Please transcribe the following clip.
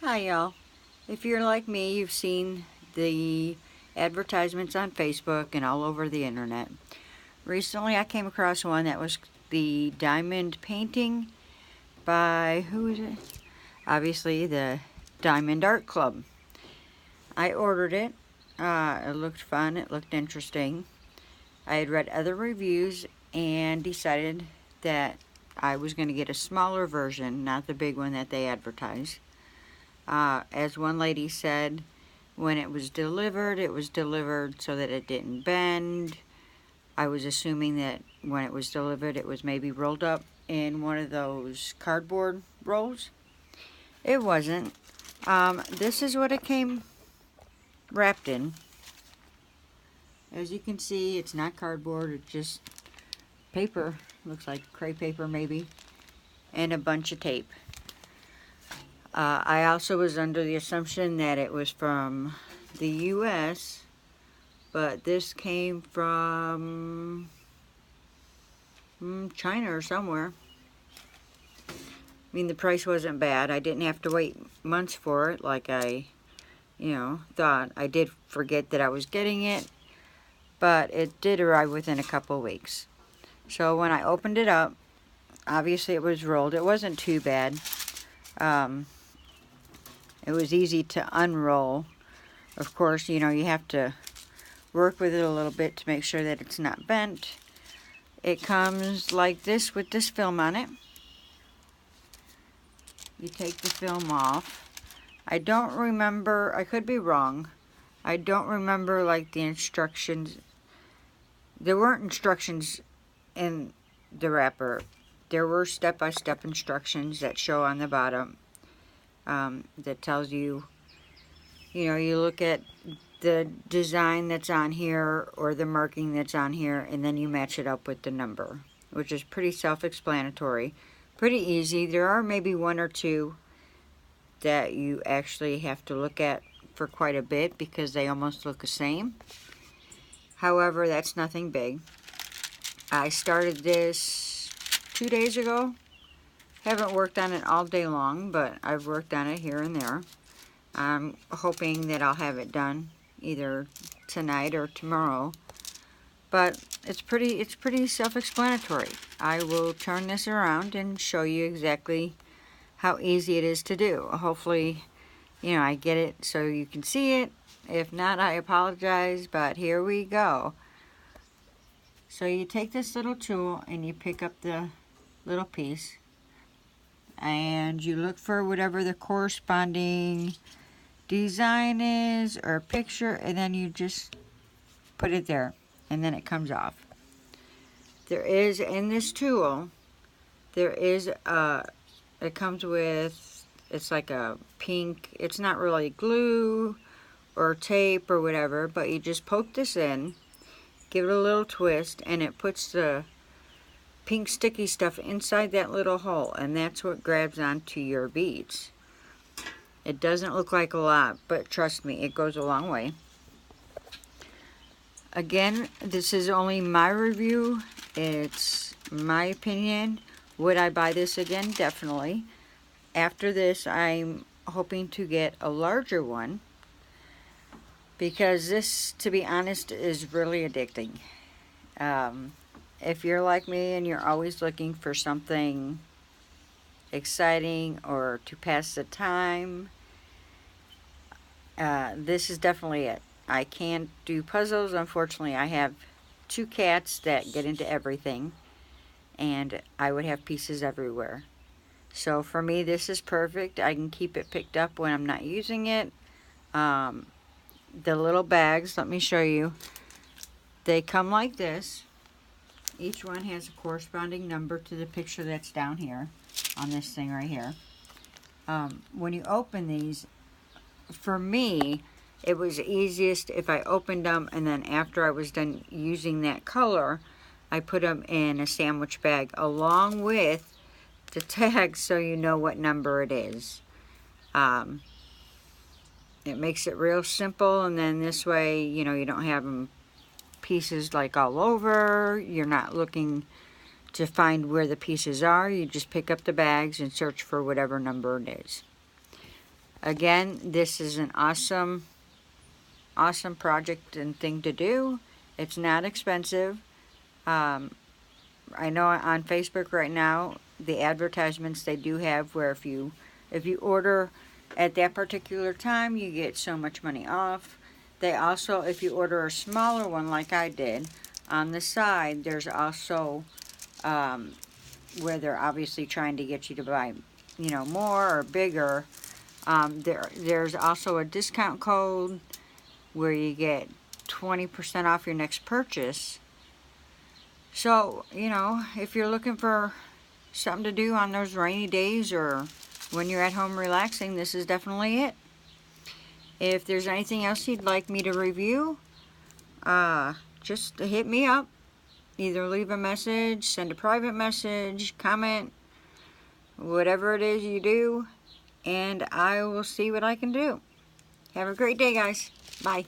Hi y'all. If you're like me, you've seen the advertisements on Facebook and all over the internet. Recently I came across one that was the diamond painting by, who is it? Obviously the Diamond Art Club. I ordered it. It looked fun, it looked interesting. I had read other reviews and decided that I was going to get a smaller version, not the big one that they advertise. As one lady said, when it was delivered so that it didn't bend. I was assuming that when it was delivered, it was maybe rolled up in one of those cardboard rolls. It wasn't. This is what it came wrapped in. As you can see, it's not cardboard, it's just paper. Looks like crepe paper maybe, and a bunch of tape. I also was under the assumption that it was from the US, but this came from China or somewhere. I mean, the price wasn't bad. I didn't have to wait months for it like I, thought. I did forget that I was getting it, but it did arrive within a couple weeks. So when I opened it up, obviously it was rolled. It wasn't too bad. It was easy to unroll. Of course, you have to work with it a little bit to make sure that it's not bent. It comes like this with this film on it. You take the film off. I don't remember, I could be wrong. I don't remember like the instructions. There weren't instructions in the wrapper. There were step-by-step instructions that show on the bottom. That tells you, you look at the design that's on here or the marking that's on here, and then you match it up with the number, which is pretty self-explanatory, pretty easy. There are maybe one or two that you actually have to look at for quite a bit because they almost look the same. However, that's nothing big. I started this 2 days ago. Haven't worked on it all day long, but I've worked on it here and there. I'm hoping that I'll have it done either tonight or tomorrow. But it's pretty self-explanatory. I will turn this around and show you exactly how easy it is to do. Hopefully, I get it so you can see it. If not, I apologize, but here we go. So you take this little tool and you pick up the little piece. And you look for whatever the corresponding design is or picture, and then you just put it there, and then it comes off. There is, in this tool, it comes with, it's like a pink, it's not really glue or tape or whatever, but you just poke this in, give it a little twist, and it puts the pink sticky stuff inside that little hole, and that's what grabs onto your beads. It doesn't look like a lot, but trust me, it goes a long way. Again, this is only my review. It's my opinion. Would I buy this again? Definitely. After this, I'm hoping to get a larger one because this, to be honest, is really addicting. If you're like me and you're always looking for something exciting or to pass the time, this is definitely it. I can't do puzzles. Unfortunately, I have 2 cats that get into everything, and I would have pieces everywhere. So for me, this is perfect. I can keep it picked up when I'm not using it. The little bags, let me show you. They come like this. Each one has a corresponding number to the picture that's down here on this thing right here. When you open these, for me, it was easiest if I opened them and then after I was done using that color, I put them in a sandwich bag along with the tag so you know what number it is. It makes it real simple, and then this way, you don't have them pieces like all over. You're not looking to find where the pieces are. You just pick up the bags and search for whatever number it is. Again, this is an awesome project and thing to do. It's not expensive. I know on Facebook right now, the advertisements they do have where if you order at that particular time, you get so much money off. They also, if you order a smaller one like I did, on the side there's also where they're obviously trying to get you to buy, you know, more or bigger. There's also a discount code where you get 20% off your next purchase. So, you know, if you're looking for something to do on those rainy days or when you're at home relaxing, this is definitely it. If there's anything else you'd like me to review, just hit me up. Either leave a message, send a private message, comment, whatever it is you do, and I will see what I can do. Have a great day, guys. Bye.